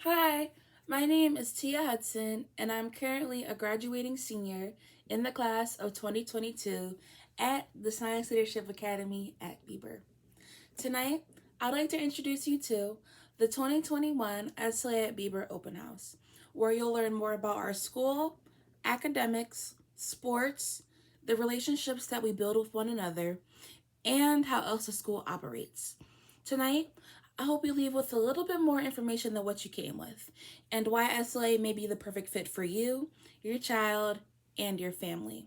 Hi, my name is Tia Hudson, and I'm currently a graduating senior in the class of 2022 at the Science Leadership Academy at Beeber. Tonight, I'd like to introduce you to the 2021 SLA at Beeber Open House, where you'll learn more about our school, academics, sports, the relationships that we build with one another, and how else the school operates. Tonight, I hope you leave with a little bit more information than what you came with, and why SLA may be the perfect fit for you, your child, and your family.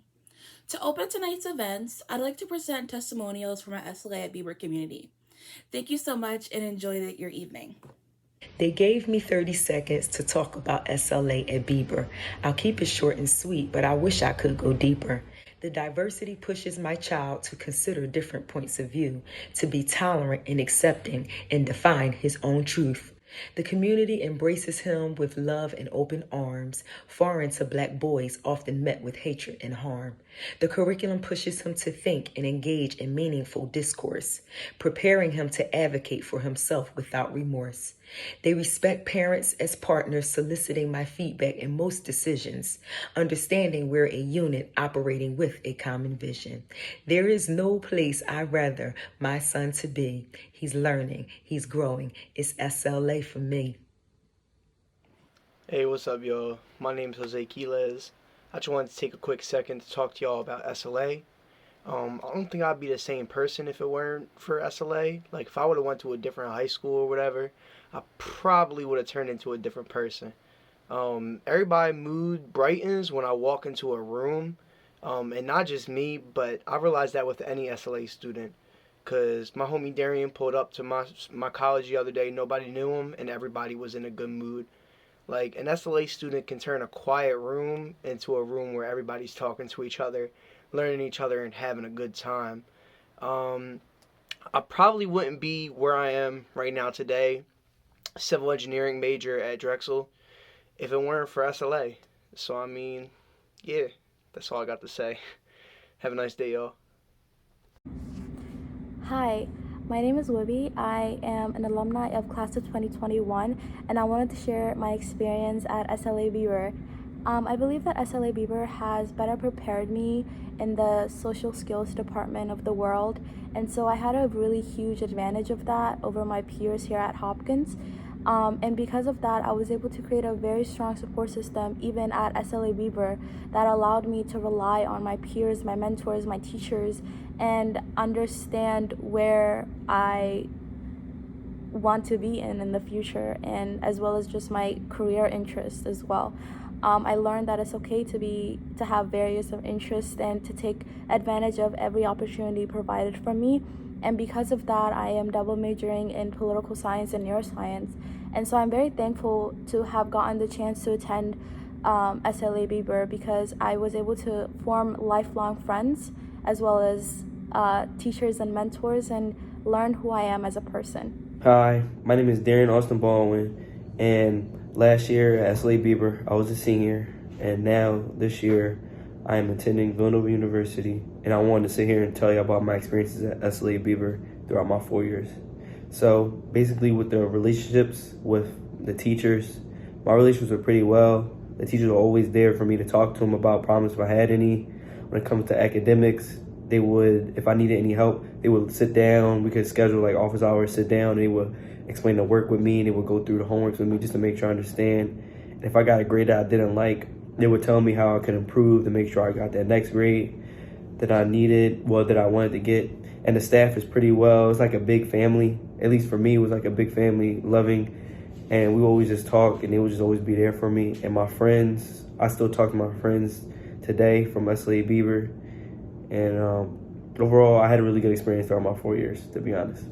To open tonight's events, I'd like to present testimonials from our SLA at Beaver community. Thank you so much and enjoy your evening. They gave me 30 seconds to talk about SLA at Beeber. I'll keep it short and sweet, but I wish I could go deeper. The diversity pushes my child to consider different points of view, to be tolerant and accepting, and define his own truth. The community embraces him with love and open arms, foreign to Black boys often met with hatred and harm. The curriculum pushes him to think and engage in meaningful discourse, preparing him to advocate for himself without remorse. They respect parents as partners, soliciting my feedback in most decisions, understanding we're a unit operating with a common vision. There is no place I'd rather my son to be. He's learning, he's growing. It's SLA for me. Hey, what's up, y'all? My name's Jose Quiles. I just wanted to take a quick second to talk to y'all about SLA. I don't think I'd be the same person if it weren't for SLA. Like, if I would have went to a different high school or whatever, I probably would have turned into a different person. Everybody mood brightens when I walk into a room, and not just me, but I realized that with any SLA student. Cause my homie Darian pulled up to my college the other day. Nobody knew him, and everybody was in a good mood. Like an SLA student can turn a quiet room into a room where everybody's talking to each other, learning each other, and having a good time. Um, I probably wouldn't be where I am right now today, civil engineering major at Drexel, if it weren't for SLA. So I mean, yeah, that's all I got to say. Have a nice day, y'all. Hi, my name is Wibby. I am an alumni of class of 2021, and I wanted to share my experience at SLA Beaver. I believe that SLA Beaver has better prepared me in the social skills department of the world, and so I had a really huge advantage of that over my peers here at Hopkins. And because of that, I was able to create a very strong support system even at SLA Beaver that allowed me to rely on my peers, my mentors, my teachers, and understand where I want to be in the future, and as well as just my career interests as well. I learned that it's okay to have various of interests and to take advantage of every opportunity provided for me. And because of that, I am double majoring in political science and neuroscience. And so I'm very thankful to have gotten the chance to attend SLA Beaver because I was able to form lifelong friends as well as teachers and mentors and learn who I am as a person. Hi, my name is Darren Austin Baldwin, and last year at SLA Beeber, I was a senior, and now this year, I am attending Villanova University, and I wanted to sit here and tell you about my experiences at SLA Beeber throughout my 4 years. So basically, with the relationships with the teachers, my relationships were pretty well. The teachers were always there for me to talk to them about problems if I had any. When it comes to academics, they would, if I needed any help, they would sit down. We could schedule like office hours, sit down, and they would explain the work with me, and they would go through the homework with me just to make sure I understand. And if I got a grade that I didn't like, they would tell me how I could improve to make sure I got that next grade that I needed, well, that I wanted to get. And the staff is pretty well. It's like a big family. At least for me, it was like a big family, loving. And we always just talk, and they would just always be there for me. And my friends, I still talk to my friends today from SLA Beaver. And overall, I had a really good experience throughout my 4 years, to be honest.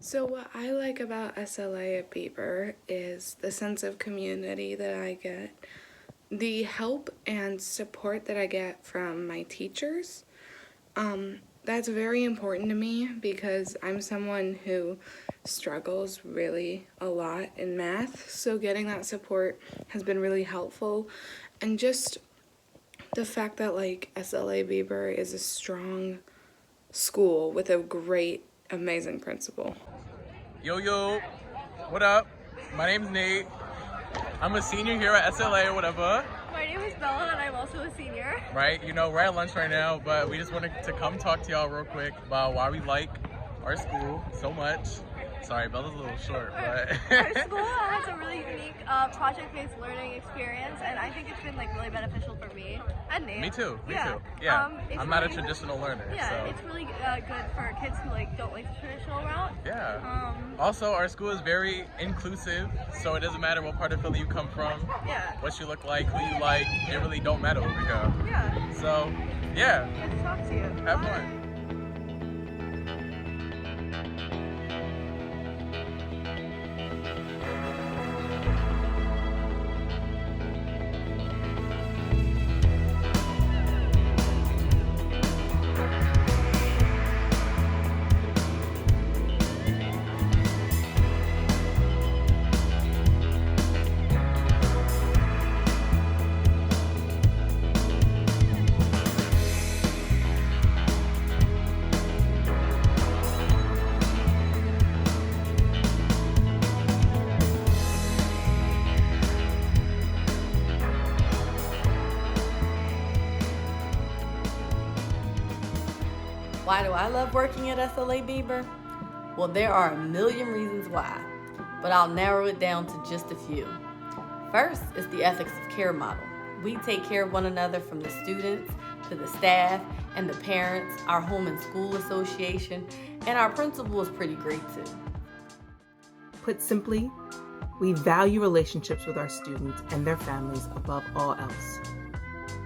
So what I like about SLA at Beaver is the sense of community that I get, the help and support that I get from my teachers. That's very important to me because I'm someone who struggles really a lot in math, so getting that support has been really helpful. And just the fact that like SLA Beaver is a strong school with a great, amazing principal. Yo, what up? My name's Nate. I'm a senior here at SLA or whatever. My name is Bella and I'm also a senior. Right, you know, we're at lunch right now, but we just wanted to come talk to y'all real quick about why we like our school so much. Sorry, Bella's a little short, but Our school has a really unique project-based learning experience, and I think it's been like really beneficial for me and Nate. Me too. Yeah. I'm not a traditional learner. Yeah, so. it's really good for kids who like don't like the traditional route. Yeah. Also, our school is very inclusive, so it doesn't matter what part of Philly you come from, Yeah. what you look like, who you like. It really don't matter over here. Yeah. So, yeah. Good to talk to you. Have Bye. fun. Why do I love working at SLA Beeber? Well, there are a million reasons why, but I'll narrow it down to just a few. First is the ethics of care model. We take care of one another, from the students to the staff and the parents, our home and school association, and our principal is pretty great too. Put simply, we value relationships with our students and their families above all else.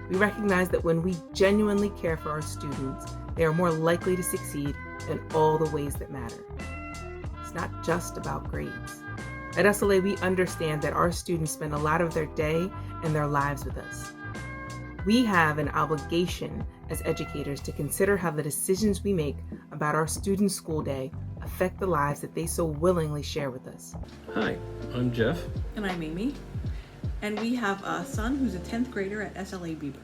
We recognize that when we genuinely care for our students, they are more likely to succeed in all the ways that matter. It's not just about grades. At SLA, we understand that our students spend a lot of their day and their lives with us. We have an obligation as educators to consider how the decisions we make about our students' school day affect the lives that they so willingly share with us. Hi, I'm Jeff. And I'm Amy. And we have a son who's a 10th grader at SLA Beeber.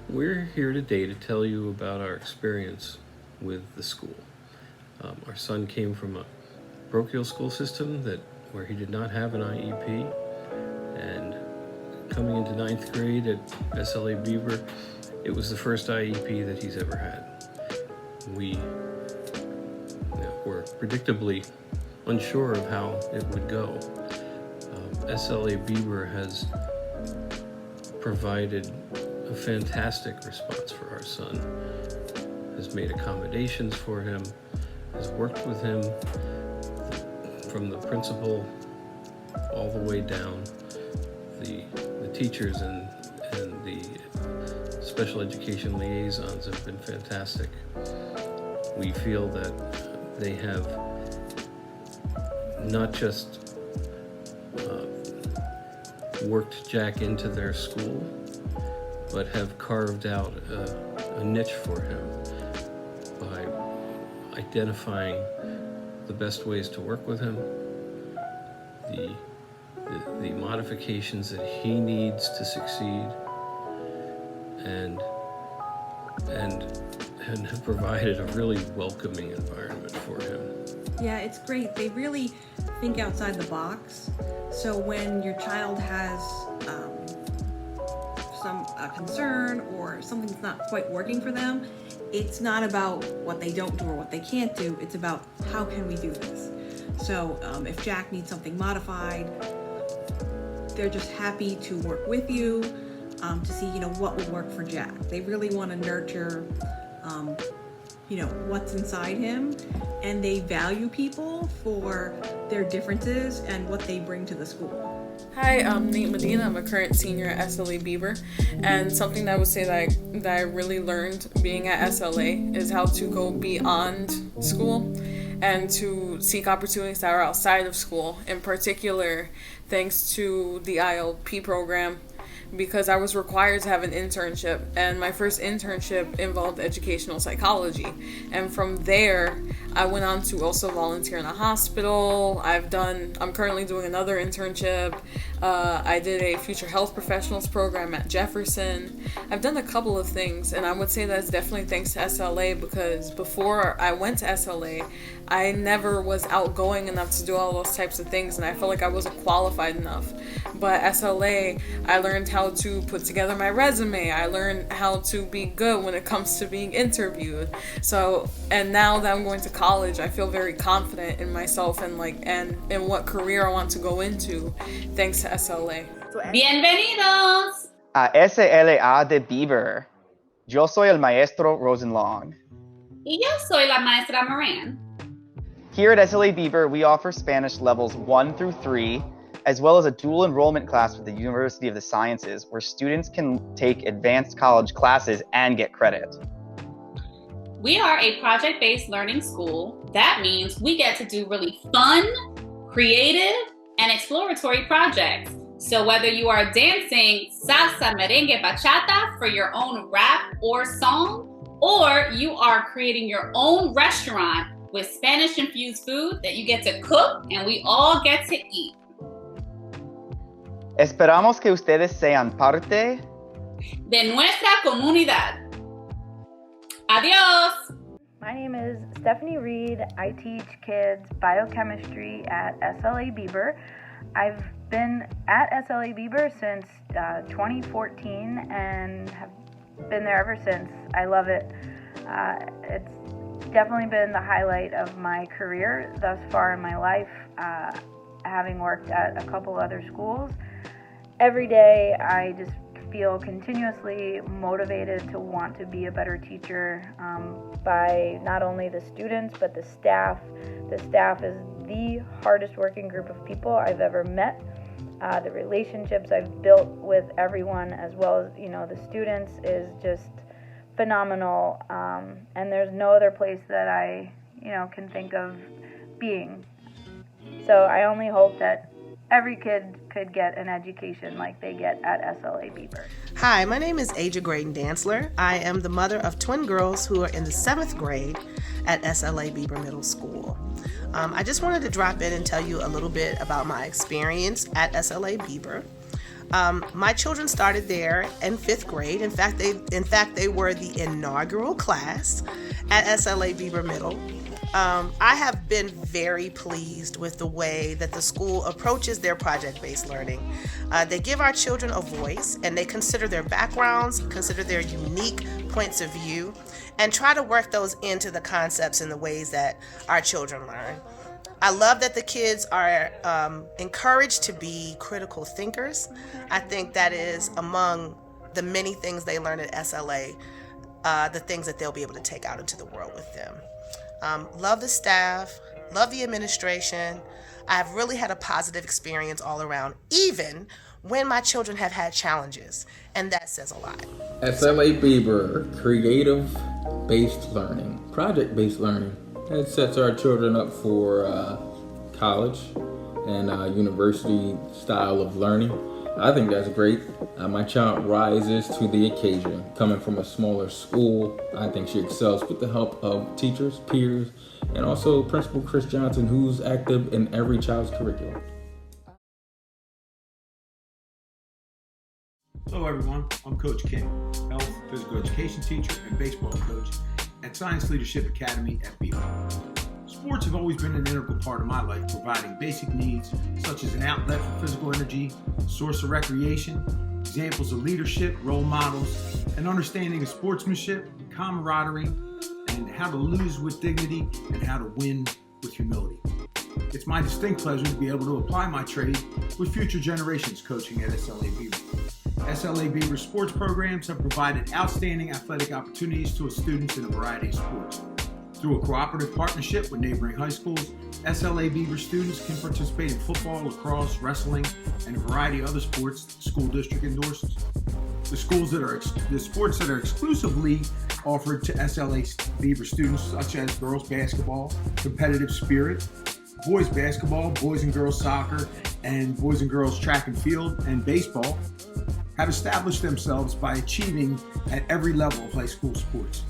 We're here today to tell you about our experience with the school. Our son came from a parochial school system where he did not have an IEP, and coming into 9th grade at SLA Beeber, it was the first IEP that he's ever had. We were predictably unsure of how it would go. SLA Beeber has provided a fantastic response for our son, has made accommodations for him, has worked with him from the principal all the way down. The teachers and the special education liaisons have been fantastic. We feel that they have not just worked Jack into their school, but have carved out a niche for him by identifying the best ways to work with him, the modifications that he needs to succeed, and have provided a really welcoming environment for him. Yeah, it's great. They really think outside the box. So when your child has some concern or something's not quite working for them, it's not about what they don't do or what they can't do. It's about how can we do this. So if Jack needs something modified, they're just happy to work with you to see, what would work for Jack. They really want to nurture, what's inside him, and they value people for their differences and what they bring to the school. Hi, I'm Nate Medina. I'm a current senior at SLA Beeber, and something that I would say that I really learned being at SLA is how to go beyond school and to seek opportunities that are outside of school, in particular thanks to the ILP program, because I was required to have an internship, and my first internship involved educational psychology. And from there, I went on to also volunteer in a hospital. I'm currently doing another internship I did a future health professionals program at Jefferson. I've done a couple of things, and I would say that's definitely thanks to SLA, because before I went to SLA, I never was outgoing enough to do all those types of things, and I felt like I wasn't qualified enough. But SLA, I learned how to put together my resume. I learned how to be good when it comes to being interviewed. So, and now that I'm going to college, I feel very confident in myself and in what career I want to go into, thanks to SLA. Bienvenidos a SLA Beeber. Yo soy el maestro Rosenlong. Y yo soy la maestra Moran. Here at SLA Beeber, we offer Spanish levels 1 through 3, as well as a dual enrollment class with the University of the Sciences, where students can take advanced college classes and get credit. We are a project-based learning school. That means we get to do really fun, creative, and exploratory projects. So whether you are dancing salsa, merengue, bachata for your own rap or song, or you are creating your own restaurant with Spanish-infused food that you get to cook and we all get to eat. Esperamos que ustedes sean parte de nuestra comunidad. Adios! My name is Stephanie Reed. I teach kids biochemistry at SLA Beeber. I've been at SLA Beeber since 2014 and have been there ever since. I love it. It's definitely been the highlight of my career thus far in my life, having worked at a couple other schools. Every day I just feel continuously motivated to want to be a better teacher by not only the students but the staff. The staff is the hardest working group of people I've ever met. The relationships I've built with everyone, as well as the students, is just phenomenal. And there's no other place that I can think of being. So I only hope that every kid could get an education like they get at SLA Beeber. Hi, my name is Aja Graydon Dantzler. I am the mother of twin girls who are in the 7th grade at SLA Beeber Middle School. I just wanted to drop in and tell you a little bit about my experience at SLA Beeber. My children started there in 5th grade. In fact, they were the inaugural class at SLA Beeber Middle. I have been very pleased with the way that the school approaches their project-based learning. They give our children a voice, and they consider their backgrounds, consider their unique points of view, and try to work those into the concepts and the ways that our children learn. I love that the kids are encouraged to be critical thinkers. I think that is among the many things they learn at SLA, the things that they'll be able to take out into the world with them. Love the staff, love the administration. I've really had a positive experience all around, even when my children have had challenges, and that says a lot. SLA Beeber, creative-based learning, project-based learning. It sets our children up for college and university style of learning. I think that's great. My child rises to the occasion. Coming from a smaller school, I think she excels with the help of teachers, peers, and also Principal Chris Johnson, who's active in every child's curriculum. Hello everyone, I'm Coach King, health, physical education teacher, and baseball coach at Science Leadership Academy at Beeber. Sports have always been an integral part of my life, providing basic needs such as an outlet for physical energy, a source of recreation, examples of leadership, role models, an understanding of sportsmanship, camaraderie, and how to lose with dignity and how to win with humility. It's my distinct pleasure to be able to apply my trade with future generations coaching at SLA Beeber. SLA Beeber sports programs have provided outstanding athletic opportunities to its students in a variety of sports. Through a cooperative partnership with neighboring high schools, SLA Beeber students can participate in football, lacrosse, wrestling, and a variety of other sports the school district endorses. The sports that are exclusively offered to SLA Beeber students, such as girls basketball, competitive spirit, boys basketball, boys and girls soccer, and boys and girls track and field, and baseball, have established themselves by achieving at every level of high school sports.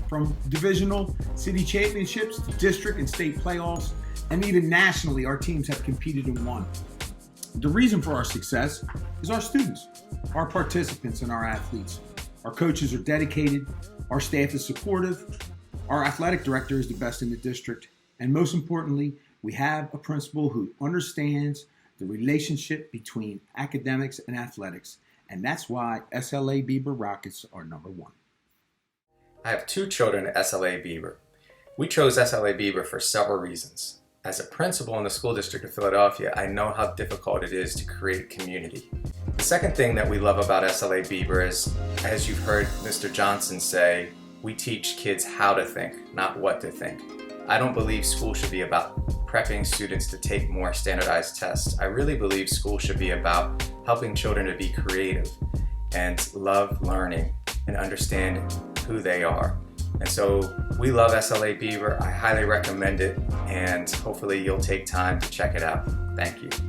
From divisional city championships to district and state playoffs, and even nationally, our teams have competed and won. The reason for our success is our students, our participants, and our athletes. Our coaches are dedicated, our staff is supportive, our athletic director is the best in the district, and most importantly, we have a principal who understands the relationship between academics and athletics, and that's why SLA Beeber Rockets are number one. I have two children at SLA Beeber. We chose SLA Beeber for several reasons. As a principal in the school district of Philadelphia, I know how difficult it is to create community. The second thing that we love about SLA Beeber is, as you've heard Mr. Johnson say, we teach kids how to think, not what to think. I don't believe school should be about prepping students to take more standardized tests. I really believe school should be about helping children to be creative and love learning and understand who they are. And so we love SLA Beeber. I highly recommend it, and hopefully you'll take time to check it out. Thank you.